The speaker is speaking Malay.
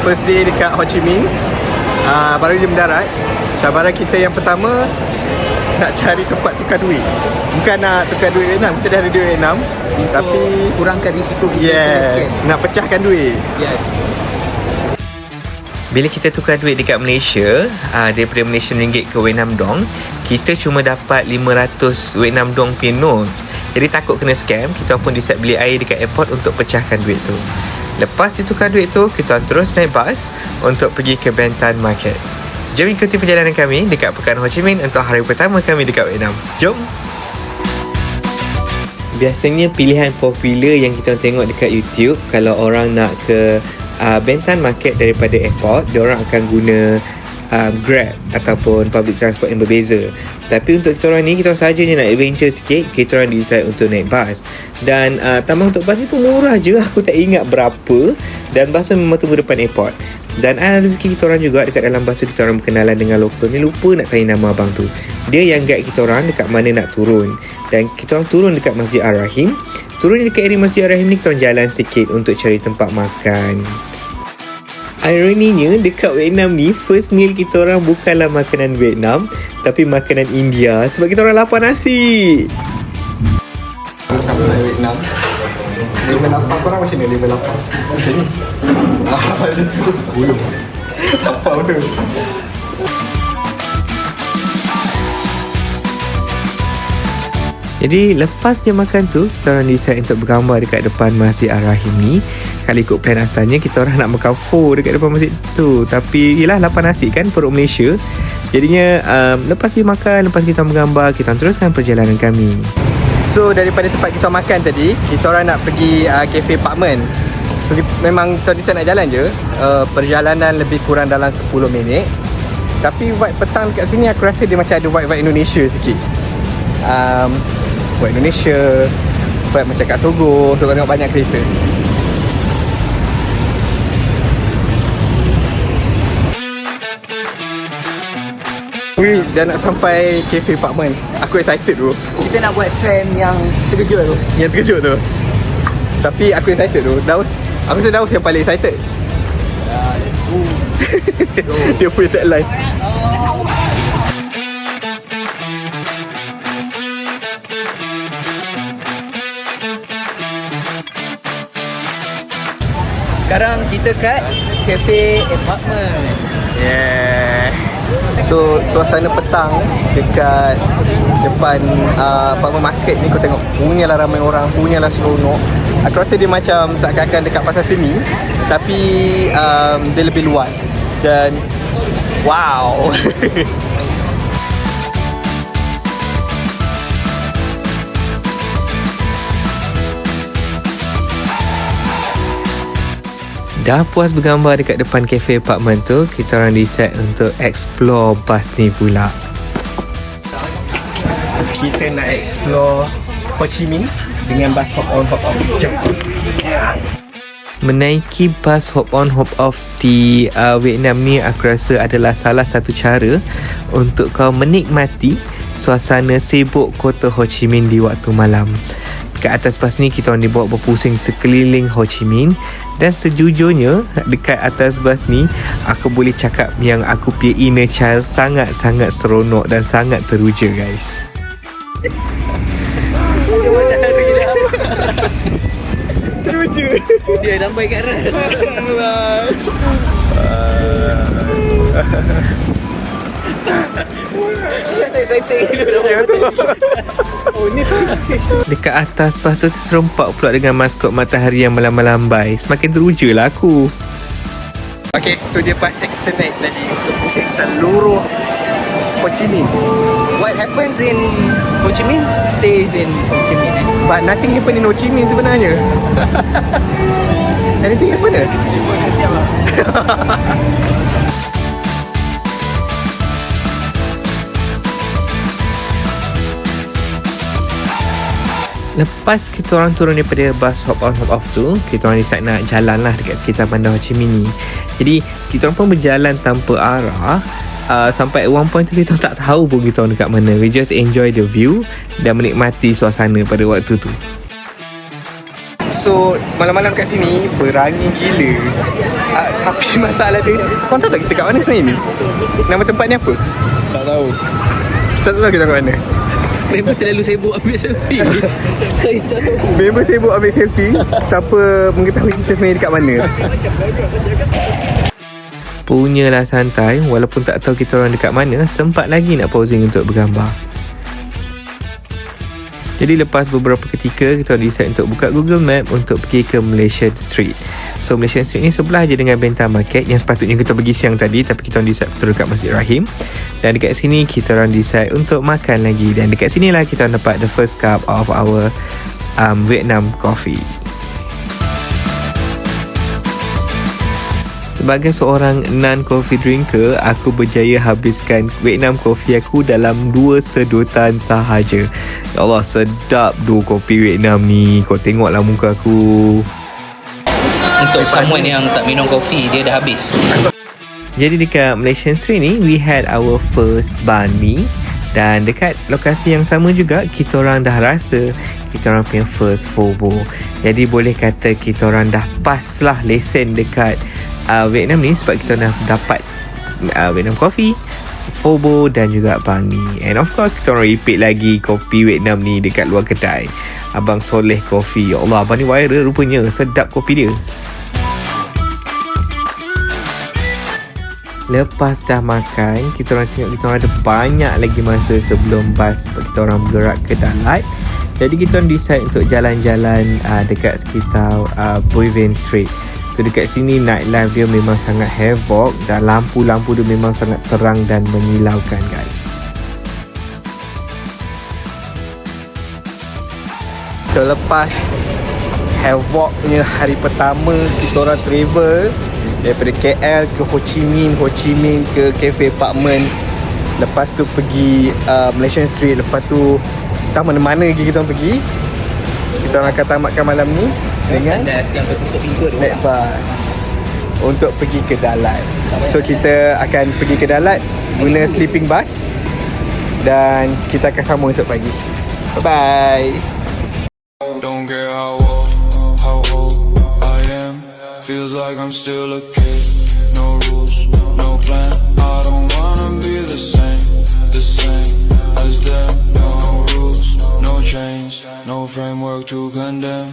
first day dekat Ho Chi Minh. Baru je mendarat. Cabaran kita yang pertama, nak cari tempat tukar duit. Bukan nak tukar duit Vietnam, kita dah ada duit Vietnam, tapi kurangkan risiko kita nak pecahkan duit. Yes. Bila kita tukar duit dekat Malaysia, daripada Malaysian ringgit ke Vietnam dong, kita cuma dapat 500 Vietnam dong punya notes. Jadi takut kena scam, kita pun decide beli air dekat airport untuk pecahkan duit tu. Lepas ditukar duit tu, kita terus naik bas untuk pergi ke Ben Thanh Market. Jom ikuti perjalanan kami dekat Pekan Ho Chi Minh untuk hari pertama kami dekat Vietnam. Jom! Biasanya pilihan popular yang kita tengok dekat YouTube, kalau orang nak ke Ben Thanh Market daripada airport, diorang akan guna Grab ataupun public transport yang berbeza. Tapi untuk kita orang ni, kita orang sahaja nak adventure sikit, kita orang decide untuk naik bas. Dan tambang untuk bas ni pun murah je, aku tak ingat berapa. Dan bas tu memang tunggu depan airport. Dan rezeki kita orang juga dekat dalam bas tu, kita orang berkenalan dengan lokal ni. Lupa nak tanya nama abang tu. Dia yang guide kita orang dekat mana nak turun. Dan kita orang turun dekat Masjid Ar-Rahim. Turun dekat area Masjid Ar-Rahim ni, kita orang jalan sikit untuk cari tempat makan. Ironinya, dekat Vietnam ni, first meal kita orang bukanlah makanan Vietnam, tapi makanan India. Sebab kita orang lapar nasi. Sampai Vietnam, level 8 korang macam ni? Level 8 macam ni? Macam tu. Belum. Lapar betul. Jadi lepas dia makan tu, kita orang decide untuk bergambar dekat depan Masjid Ar-Rahim ni. Kalau ikut plan asalnya, kita orang nak makan pho dekat depan masjid tu. Tapi yelah, lapar nasi kan, perut Malaysia. Jadinya lepas dia makan, lepas kita menggambar, kita teruskan perjalanan kami. So daripada tempat kita makan tadi, kita orang nak pergi cafe apartment. So memang kita decide nak jalan je. Perjalanan lebih kurang dalam 10 minit. Tapi vibe petang dekat sini, aku rasa dia macam ada vibe Indonesia sikit. Buat Indonesia, buat macam kat Sogo. So kau tengok banyak kereta. Dah nak sampai cafe apartment. Aku excited tu. Kita nak buat trend yang terkejut tu. Yang terkejut tu. Tapi aku excited tu. Daus, aku rasa Daus yang paling excited. Let's go. Dia punya tagline. Sekarang kita kat cafe apartment. Yeah. So suasana petang dekat depan apartment market ni, kau tengok punyalah ramai orang, punyalah seronok. Aku rasa dia macam seakan-akan dekat pasar seni, tapi dia lebih luas dan wow. Dah puas bergambar dekat depan cafe apartment tu, kita orang decide untuk explore bas ni pula. Kita nak explore Ho Chi Minh dengan bas hop on hop off. Jom. Menaiki bas hop on hop off di Vietnam ni, aku rasa adalah salah satu cara untuk kau menikmati suasana sibuk kota Ho Chi Minh di waktu malam. Kat atas bas ni, kita orang dibawa berpusing sekeliling Ho Chi Minh. Dan sejujurnya, dekat atas bas ni, aku boleh cakap yang aku punya inner child sangat-sangat seronok dan sangat teruja, guys. Teruja. Dia lambai kat ras. Saya excited. Oh, ni Dekat atas bas tu serempak pula dengan maskot matahari yang melambai-lambai. Semakin teruja lah aku. okay, tu dia bas yang kita naik tadi untuk pusing seluruh Ho Chi Minh. What happens in Ho Chi Minh stays in Ho Chi Minh. But nothing happen in Ho Chi Minh sebenarnya. Anything happen there? Lepas kita orang turun daripada bus hop on hop off tu, kita orang decide nak jalan lah dekat sekitar bandar Ho Chi Minh ni. Jadi kita orang pun berjalan tanpa arah. Sampai at one point tu kita tak tahu pun kita orang dekat mana. We just enjoy the view dan menikmati suasana pada waktu tu. So malam-malam kat sini berangin gila. Tapi masalah dia, kau tahu tak kita kat mana sebenarnya ni? Nama tempat ni apa? Tak tahu. Kita tak tahu kita kat mana. Member terlalu sibuk ambil selfie. Saya tak tahu. Member sibuk ambil selfie tanpa mengetahui kita sebenarnya dekat mana. Punyalah santai, walaupun tak tahu kita orang dekat mana, sempat lagi nak posing untuk bergambar. Jadi lepas beberapa ketika, kita orang decide untuk buka Google Map untuk pergi ke Malaysian Street. So Malaysian Street ni sebelah je dengan Bentang Market yang sepatutnya kita pergi siang tadi, tapi kita orang decide betul dekat Masjid Rahim. Dan dekat sini kita orang decide untuk makan lagi. Dan dekat sinilah kita orang dapat the first cup of our Vietnam coffee. Sebagai seorang non-coffee drinker, aku berjaya habiskan Vietnam coffee aku dalam 2 sedotan sahaja. Ya Allah, sedap 2 kopi Vietnam ni. Kau tengoklah muka aku. Untuk someone yang tak minum kopi, dia dah habis. Jadi dekat Malaysian Street ni, we had our first banh mi. Dan dekat lokasi yang sama juga, kita orang dah rasa kita orang punya first pho bo. Jadi boleh kata kita orang dah pas lah lesen dekat Vietnam ni, sebab kita dah dapat Vietnam coffee, pho bo dan juga banh mi. And of course kita orang repeat lagi kopi Vietnam ni dekat luar kedai Abang Soleh Coffee. Ya Allah, abang ni viral rupanya, sedap kopi dia. Lepas dah makan, kita orang tengok kita orang ada banyak lagi masa sebelum bas kita orang bergerak ke Dalat. Jadi kita orang decide untuk jalan-jalan dekat sekitar Bui Vien Street. So dekat sini nightlife dia memang sangat havoc dan lampu-lampu dia memang sangat terang dan menyilaukan, guys. So lepas havocnya hari pertama kita orang travel daripada KL ke Ho Chi Minh ke Cafe Apartment, lepas tu pergi Malaysian Street, lepas tu tak mana-mana lagi kita orang pergi. Kita orang akan tamatkan malam ni dengan naik bas untuk pergi ke Dalat. So kita akan pergi ke Dalat guna sleeping bus dan kita akan sambung esok pagi. Bye bye. Don't care how old I am. Feels like I'm still a kid. No rules, no plan. I don't wanna be the same as them. No rules, no chains, no framework to condemn.